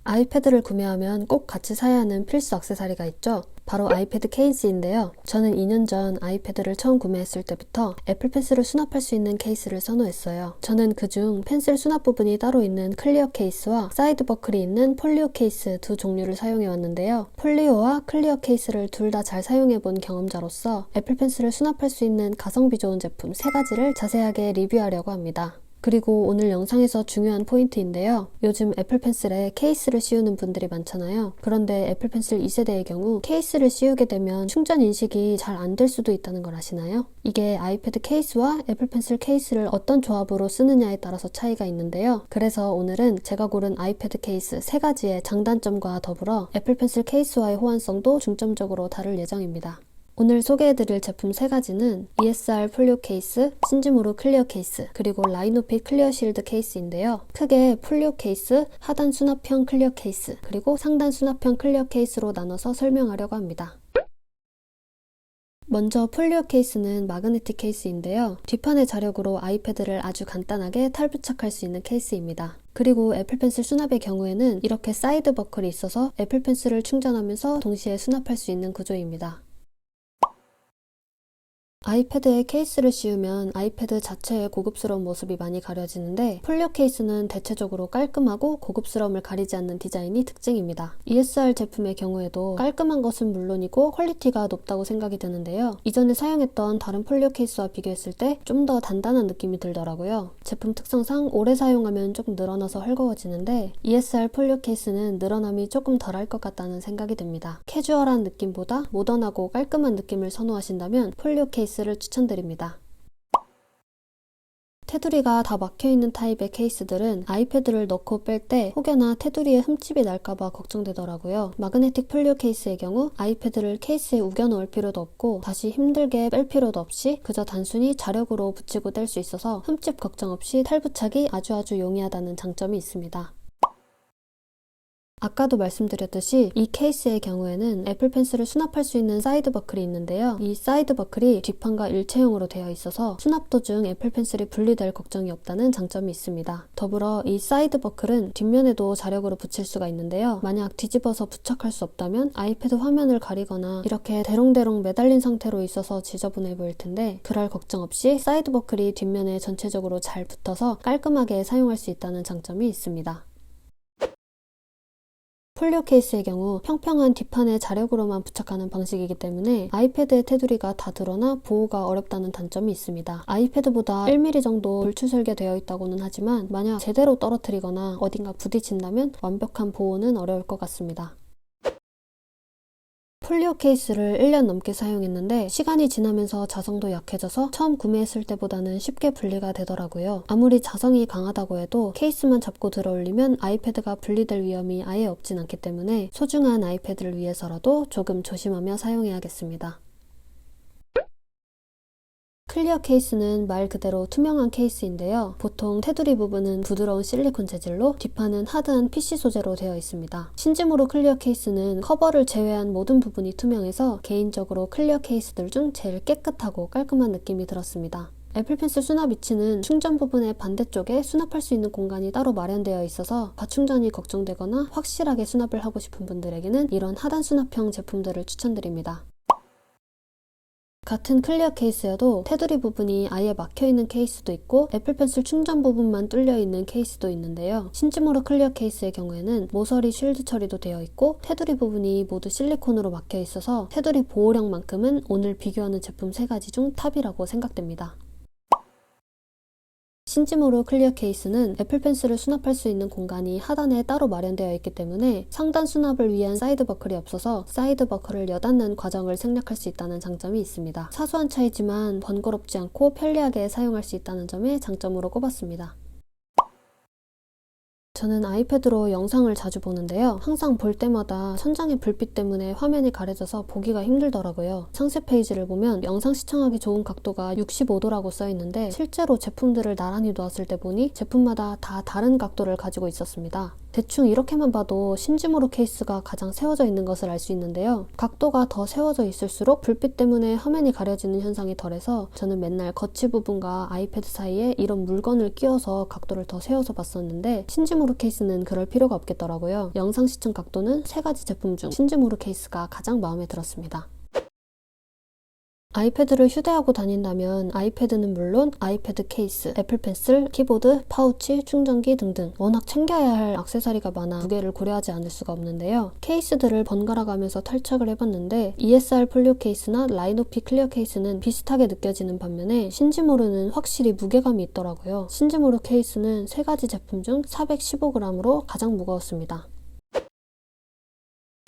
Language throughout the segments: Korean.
아이패드를 구매하면 꼭 같이 사야 하는 필수 액세서리가 있죠. 바로 아이패드 케이스인데요. 저는 2년 전 아이패드를 처음 구매했을 때부터 애플 펜슬을 수납할 수 있는 케이스를 선호했어요. 저는 그중 펜슬 수납 부분이 따로 있는 클리어 케이스와 사이드 버클이 있는 폴리오 케이스 두 종류를 사용해 왔는데요. 폴리오와 클리어 케이스를 둘 다 잘 사용해 본 경험자로서 애플 펜슬을 수납할 수 있는 가성비 좋은 제품 3가지를 자세하게 리뷰하려고 합니다. 그리고 오늘 영상에서 중요한 포인트인데요. 요즘 애플 펜슬에 케이스를 씌우는 분들이 많잖아요. 그런데 애플 펜슬 2세대의 경우 케이스를 씌우게 되면 충전 인식이 잘 안 될 수도 있다는 걸 아시나요? 이게 아이패드 케이스와 애플 펜슬 케이스를 어떤 조합으로 쓰느냐에 따라서 차이가 있는데요. 그래서 오늘은 제가 고른 아이패드 케이스 3가지의 장단점과 더불어 애플 펜슬 케이스와의 호환성도 중점적으로 다룰 예정입니다. 오늘 소개해드릴 제품 3가지는 ESR 폴리오 케이스, 신즈모로 클리어 케이스, 그리고 라이노핏 클리어 실드 케이스인데요. 크게 폴리오 케이스, 하단 수납형 클리어 케이스, 그리고 상단 수납형 클리어 케이스로 나눠서 설명하려고 합니다. 먼저 폴리오 케이스는 마그네틱 케이스인데요. 뒷판의 자력으로 아이패드를 아주 간단하게 탈부착할 수 있는 케이스입니다. 그리고 애플 펜슬 수납의 경우에는 이렇게 사이드 버클이 있어서 애플 펜슬을 충전하면서 동시에 수납할 수 있는 구조입니다. 아이패드에 케이스를 씌우면 아이패드 자체의 고급스러운 모습이 많이 가려지는데 폴리오 케이스는 대체적으로 깔끔하고 고급스러움을 가리지 않는 디자인이 특징입니다. ESR 제품의 경우에도 깔끔한 것은 물론이고 퀄리티가 높다고 생각이 드는데요. 이전에 사용했던 다른 폴리오 케이스와 비교했을 때 좀 더 단단한 느낌이 들더라고요. 제품 특성상 오래 사용하면 조금 늘어나서 헐거워지는데 ESR 폴리오 케이스는 늘어남이 조금 덜할 것 같다는 생각이 듭니다. 캐주얼한 느낌보다 모던하고 깔끔한 느낌을 선호하신다면 폴리오 케이스를 추천드립니다. 테두리가 다 막혀있는 타입의 케이스들은 아이패드를 넣고 뺄 때 혹여나 테두리에 흠집이 날까봐 걱정되더라고요. 마그네틱 폴리오 케이스의 경우 아이패드를 케이스에 우겨 넣을 필요도 없고 다시 힘들게 뺄 필요도 없이 그저 단순히 자력으로 붙이고 뗄 수 있어서 흠집 걱정 없이 탈부착이 아주 용이하다는 장점이 있습니다. 아까도 말씀드렸듯이 이 케이스의 경우에는 애플 펜슬을 수납할 수 있는 사이드 버클이 있는데요. 이 사이드 버클이 뒷판과 일체형으로 되어 있어서 수납 도중 애플 펜슬이 분리될 걱정이 없다는 장점이 있습니다. 더불어 이 사이드 버클은 뒷면에도 자력으로 붙일 수가 있는데요. 만약 뒤집어서 부착할 수 없다면 아이패드 화면을 가리거나 이렇게 대롱대롱 매달린 상태로 있어서 지저분해 보일 텐데 그럴 걱정 없이 사이드 버클이 뒷면에 전체적으로 잘 붙어서 깔끔하게 사용할 수 있다는 장점이 있습니다. 폴리오 케이스의 경우 평평한 뒷판에 자력으로만 부착하는 방식이기 때문에 아이패드의 테두리가 다 드러나 보호가 어렵다는 단점이 있습니다. 아이패드보다 1mm 정도 돌출 설계되어 있다고는 하지만 만약 제대로 떨어뜨리거나 어딘가 부딪힌다면 완벽한 보호는 어려울 것 같습니다. 폴리오 케이스를 1년 넘게 사용했는데 시간이 지나면서 자성도 약해져서 처음 구매했을 때보다는 쉽게 분리가 되더라고요. 아무리 자성이 강하다고 해도 케이스만 잡고 들어올리면 아이패드가 분리될 위험이 아예 없진 않기 때문에 소중한 아이패드를 위해서라도 조금 조심하며 사용해야겠습니다. 클리어 케이스는 말 그대로 투명한 케이스인데요. 보통 테두리 부분은 부드러운 실리콘 재질로 뒷판은 하드한 PC 소재로 되어 있습니다. 신즈모로 클리어 케이스는 커버를 제외한 모든 부분이 투명해서 개인적으로 클리어 케이스들 중 제일 깨끗하고 깔끔한 느낌이 들었습니다. 애플 펜슬 수납 위치는 충전 부분의 반대쪽에 수납할 수 있는 공간이 따로 마련되어 있어서 과충전이 걱정되거나 확실하게 수납을 하고 싶은 분들에게는 이런 하단 수납형 제품들을 추천드립니다. 같은 클리어 케이스여도 테두리 부분이 아예 막혀있는 케이스도 있고 애플 펜슬 충전 부분만 뚫려있는 케이스도 있는데요. 신즈모로 클리어 케이스의 경우에는 모서리 쉴드 처리도 되어 있고 테두리 부분이 모두 실리콘으로 막혀있어서 테두리 보호력만큼은 오늘 비교하는 제품 3가지 중 탑이라고 생각됩니다. 신즈모로 클리어 케이스는 애플 펜슬을 수납할 수 있는 공간이 하단에 따로 마련되어 있기 때문에 상단 수납을 위한 사이드 버클이 없어서 사이드 버클을 여닫는 과정을 생략할 수 있다는 장점이 있습니다. 사소한 차이지만 번거롭지 않고 편리하게 사용할 수 있다는 점에 장점으로 꼽았습니다. 저는 아이패드로 영상을 자주 보는데요. 항상 볼 때마다 천장의 불빛 때문에 화면이 가려져서 보기가 힘들더라고요. 상세 페이지를 보면 영상 시청하기 좋은 각도가 65도라고 써있는데 실제로 제품들을 나란히 놓았을 때 보니 제품마다 다 다른 각도를 가지고 있었습니다. 대충 이렇게만 봐도 신즈모로 케이스가 가장 세워져 있는 것을 알 수 있는데요. 각도가 더 세워져 있을수록 불빛 때문에 화면이 가려지는 현상이 덜해서 저는 맨날 거치 부분과 아이패드 사이에 이런 물건을 끼워서 각도를 더 세워서 봤었는데 신즈모로 케이스는 그럴 필요가 없겠더라고요. 영상 시청 각도는 3가지 제품 중 신즈모로 케이스가 가장 마음에 들었습니다. 아이패드를 휴대하고 다닌다면 아이패드는 물론 아이패드 케이스, 애플 펜슬, 키보드, 파우치, 충전기 등등 워낙 챙겨야 할 액세서리가 많아 무게를 고려하지 않을 수가 없는데요. 케이스들을 번갈아 가면서 탈착을 해봤는데 ESR 폴리오 케이스나 라이노피 클리어 케이스는 비슷하게 느껴지는 반면에 신즈모로는 확실히 무게감이 있더라고요. 신즈모로 케이스는 3가지 제품 중 415g으로 가장 무거웠습니다.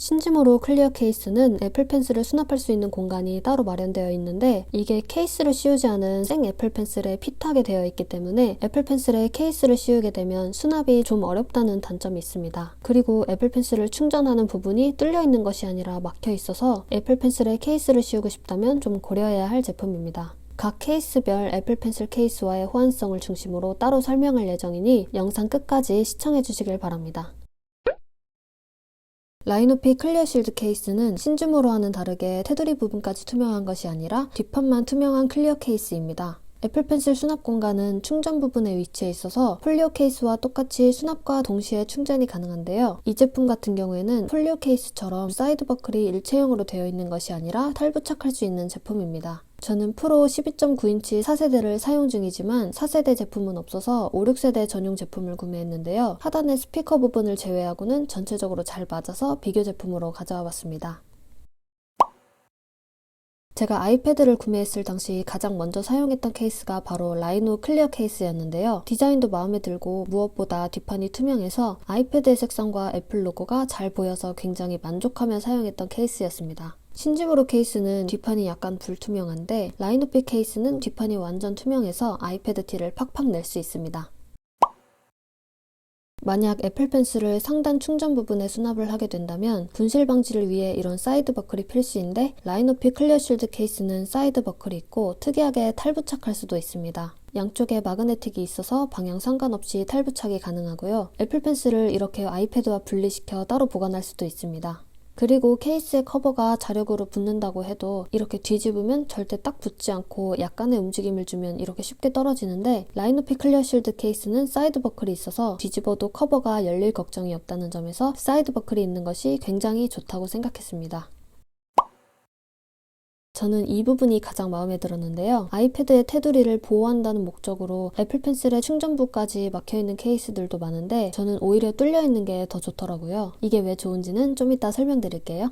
신즈모로 클리어 케이스는 애플 펜슬을 수납할 수 있는 공간이 따로 마련되어 있는데 이게 케이스를 씌우지 않은 생 애플 펜슬에 핏하게 되어 있기 때문에 애플 펜슬에 케이스를 씌우게 되면 수납이 좀 어렵다는 단점이 있습니다. 그리고 애플 펜슬을 충전하는 부분이 뚫려 있는 것이 아니라 막혀 있어서 애플 펜슬에 케이스를 씌우고 싶다면 좀 고려해야 할 제품입니다. 각 케이스별 애플 펜슬 케이스와의 호환성을 중심으로 따로 설명할 예정이니 영상 끝까지 시청해 주시길 바랍니다. 라이노피 클리어 실드 케이스는 신즈모로와는 다르게 테두리 부분까지 투명한 것이 아니라 뒷판만 투명한 클리어 케이스입니다. 애플 펜슬 수납 공간은 충전 부분에 위치해 있어서 폴리오 케이스와 똑같이 수납과 동시에 충전이 가능한데요. 이 제품 같은 경우에는 폴리오 케이스처럼 사이드 버클이 일체형으로 되어 있는 것이 아니라 탈부착할 수 있는 제품입니다. 저는 프로 12.9인치 4세대를 사용 중이지만 4세대 제품은 없어서 5, 6세대 전용 제품을 구매했는데요. 하단의 스피커 부분을 제외하고는 전체적으로 잘 맞아서 비교 제품으로 가져와 봤습니다. 제가 아이패드를 구매했을 당시 가장 먼저 사용했던 케이스가 바로 라이노 클리어 케이스였는데요. 디자인도 마음에 들고 무엇보다 뒷판이 투명해서 아이패드의 색상과 애플 로고가 잘 보여서 굉장히 만족하며 사용했던 케이스였습니다. 신즈모로 케이스는 뒷판이 약간 불투명한데 라이노피 케이스는 뒷판이 완전 투명해서 아이패드 티를 팍팍 낼 수 있습니다. 만약 애플 펜슬을 상단 충전 부분에 수납을 하게 된다면 분실 방지를 위해 이런 사이드 버클이 필수인데 라이노피 클리어 실드 케이스는 사이드 버클이 있고 특이하게 탈부착할 수도 있습니다. 양쪽에 마그네틱이 있어서 방향 상관없이 탈부착이 가능하고요. 애플 펜슬을 이렇게 아이패드와 분리시켜 따로 보관할 수도 있습니다. 그리고 케이스의 커버가 자력으로 붙는다고 해도 이렇게 뒤집으면 절대 딱 붙지 않고 약간의 움직임을 주면 이렇게 쉽게 떨어지는데 라이노피 클리어 실드 케이스는 사이드 버클이 있어서 뒤집어도 커버가 열릴 걱정이 없다는 점에서 사이드 버클이 있는 것이 굉장히 좋다고 생각했습니다. 저는 이 부분이 가장 마음에 들었는데요. 아이패드의 테두리를 보호한다는 목적으로 애플 펜슬의 충전부까지 막혀있는 케이스들도 많은데 저는 오히려 뚫려있는 게 더 좋더라고요. 이게 왜 좋은지는 좀 이따 설명드릴게요.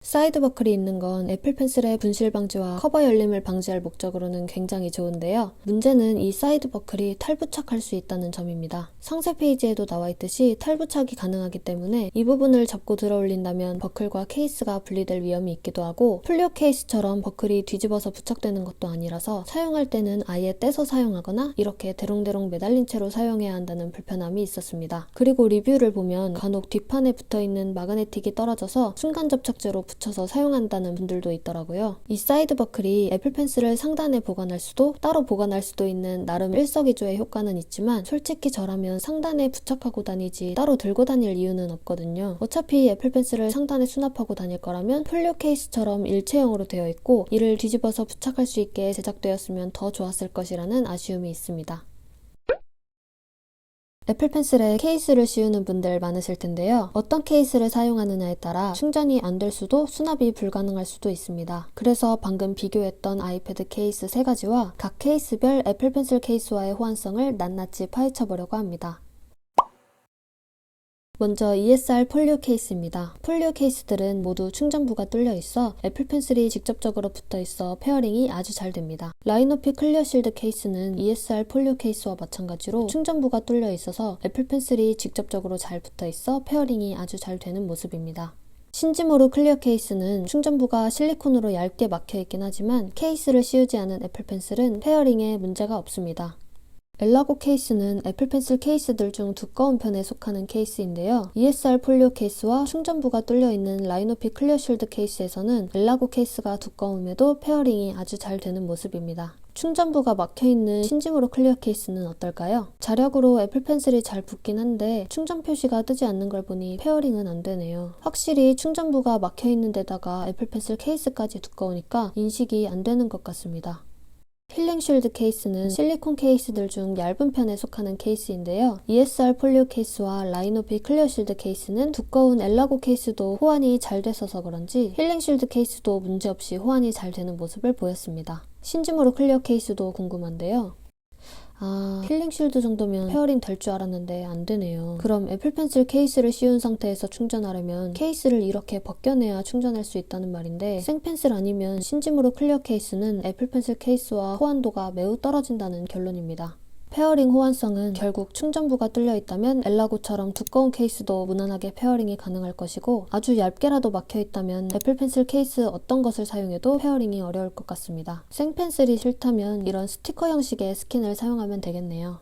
사이드 버클이 있는 건 애플 펜슬의 분실 방지와 커버 열림을 방지할 목적으로는 굉장히 좋은데요. 문제는 이 사이드 버클이 탈부착할 수 있다는 점입니다. 상세 페이지에도 나와 있듯이 탈부착이 가능하기 때문에 이 부분을 잡고 들어 올린다면 버클과 케이스가 분리될 위험이 있기도 하고 폴리오 케이스처럼 버클이 뒤집어서 부착되는 것도 아니라서 사용할 때는 아예 떼서 사용하거나 이렇게 대롱대롱 매달린 채로 사용해야 한다는 불편함이 있었습니다. 그리고 리뷰를 보면 간혹 뒷판에 붙어있는 마그네틱이 떨어져서 순간 접착제로 붙여서 사용한다는 분들도 있더라고요. 이 사이드 버클이 애플 펜슬을 상단에 보관할 수도 따로 보관할 수도 있는 나름 일석이조의 효과는 있지만 솔직히 저라면 상단에 부착하고 다니지 따로 들고 다닐 이유는 없거든요. 어차피 애플 펜슬을 상단에 수납하고 다닐 거라면 폴리오 케이스처럼 일체형으로 되어 있고 이를 뒤집어서 부착할 수 있게 제작되었으면 더 좋았을 것이라는 아쉬움이 있습니다. 애플 펜슬에 케이스를 씌우는 분들 많으실 텐데요. 어떤 케이스를 사용하느냐에 따라 충전이 안 될 수도 수납이 불가능할 수도 있습니다. 그래서 방금 비교했던 아이패드 케이스 3가지와 각 케이스별 애플 펜슬 케이스와의 호환성을 낱낱이 파헤쳐보려고 합니다. 먼저 ESR 폴리오 케이스입니다. 폴리오 케이스들은 모두 충전부가 뚫려 있어 애플 펜슬이 직접적으로 붙어 있어 페어링이 아주 잘 됩니다. 라이노피 클리어 실드 케이스는 ESR 폴리오 케이스와 마찬가지로 충전부가 뚫려 있어서 애플 펜슬이 직접적으로 잘 붙어 있어 페어링이 아주 잘 되는 모습입니다. 신즈모로 클리어 케이스는 충전부가 실리콘으로 얇게 막혀 있긴 하지만 케이스를 씌우지 않은 애플 펜슬은 페어링에 문제가 없습니다. 엘라고 케이스는 애플 펜슬 케이스들 중 두꺼운 편에 속하는 케이스인데요. ESR 폴리오 케이스와 충전부가 뚫려있는 라이노피 클리어 실드 케이스에서는 엘라고 케이스가 두꺼움에도 페어링이 아주 잘 되는 모습입니다. 충전부가 막혀있는 신지무로 클리어 케이스는 어떨까요? 자력으로 애플 펜슬이 잘 붙긴 한데 충전 표시가 뜨지 않는 걸 보니 페어링은 안 되네요. 확실히 충전부가 막혀있는 데다가 애플 펜슬 케이스까지 두꺼우니까 인식이 안 되는 것 같습니다. 힐링 쉴드 케이스는 실리콘 케이스들 중 얇은 편에 속하는 케이스인데요. ESR 폴리오 케이스와 라이노피 클리어 쉴드 케이스는 두꺼운 엘라고 케이스도 호환이 잘 됐어서 그런지 힐링 쉴드 케이스도 문제없이 호환이 잘 되는 모습을 보였습니다. 신지무로 클리어 케이스도 궁금한데요. 힐링 쉴드 정도면 페어링 될 줄 알았는데 안 되네요. 그럼 애플 펜슬 케이스를 씌운 상태에서 충전하려면 케이스를 이렇게 벗겨내야 충전할 수 있다는 말인데 생펜슬 아니면 신지무로 클리어 케이스는 애플 펜슬 케이스와 호환도가 매우 떨어진다는 결론입니다. 페어링 호환성은 결국 충전부가 뚫려 있다면 엘라고처럼 두꺼운 케이스도 무난하게 페어링이 가능할 것이고 아주 얇게라도 막혀 있다면 애플 펜슬 케이스 어떤 것을 사용해도 페어링이 어려울 것 같습니다. 생펜슬이 싫다면 이런 스티커 형식의 스킨을 사용하면 되겠네요.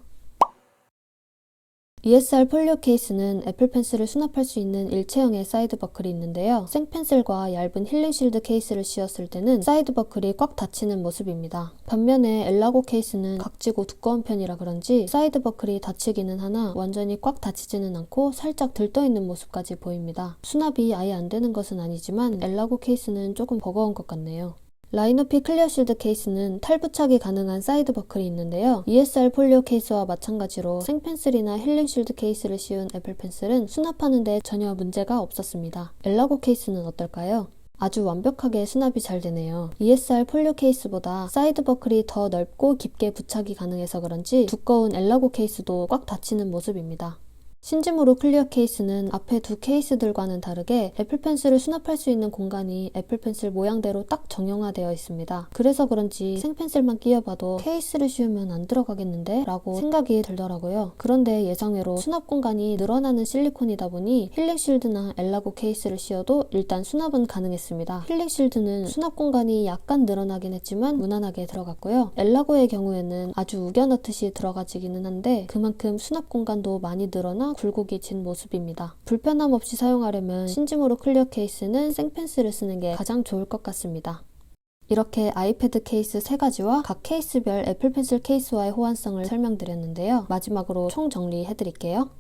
ESR 폴리오 케이스는 애플 펜슬을 수납할 수 있는 일체형의 사이드 버클이 있는데요. 생펜슬과 얇은 힐링 실드 케이스를 씌웠을 때는 사이드 버클이 꽉 닫히는 모습입니다. 반면에 엘라고 케이스는 각지고 두꺼운 편이라 그런지 사이드 버클이 닫히기는 하나 완전히 꽉 닫히지는 않고 살짝 들떠있는 모습까지 보입니다. 수납이 아예 안 되는 것은 아니지만 엘라고 케이스는 조금 버거운 것 같네요. 라이노피 클리어 실드 케이스는 탈부착이 가능한 사이드 버클이 있는데요. ESR 폴리오 케이스와 마찬가지로 생펜슬이나 힐링 실드 케이스를 씌운 애플 펜슬은 수납하는데 전혀 문제가 없었습니다. 엘라고 케이스는 어떨까요? 아주 완벽하게 수납이 잘 되네요. ESR 폴리오 케이스보다 사이드 버클이 더 넓고 깊게 부착이 가능해서 그런지 두꺼운 엘라고 케이스도 꽉 닫히는 모습입니다. 신지무로 클리어 케이스는 앞에 두 케이스들과는 다르게 애플 펜슬을 수납할 수 있는 공간이 애플 펜슬 모양대로 딱 정형화되어 있습니다. 그래서 그런지 생펜슬만 끼워봐도 케이스를 씌우면 안 들어가겠는데? 라고 생각이 들더라고요. 그런데 예상외로 수납 공간이 늘어나는 실리콘이다 보니 힐링 실드나 엘라고 케이스를 씌워도 일단 수납은 가능했습니다. 힐링 실드는 수납 공간이 약간 늘어나긴 했지만 무난하게 들어갔고요. 엘라고의 경우에는 아주 우겨 넣듯이 들어가지기는 한데 그만큼 수납 공간도 많이 늘어나 굴곡이 진 모습입니다. 불편함 없이 사용하려면 신지무로 클리어 케이스는 생펜슬을 쓰는 게 가장 좋을 것 같습니다. 이렇게 아이패드 케이스 3가지와 각 케이스별 애플 펜슬 케이스와의 호환성을 설명드렸는데요. 마지막으로 총 정리해드릴게요.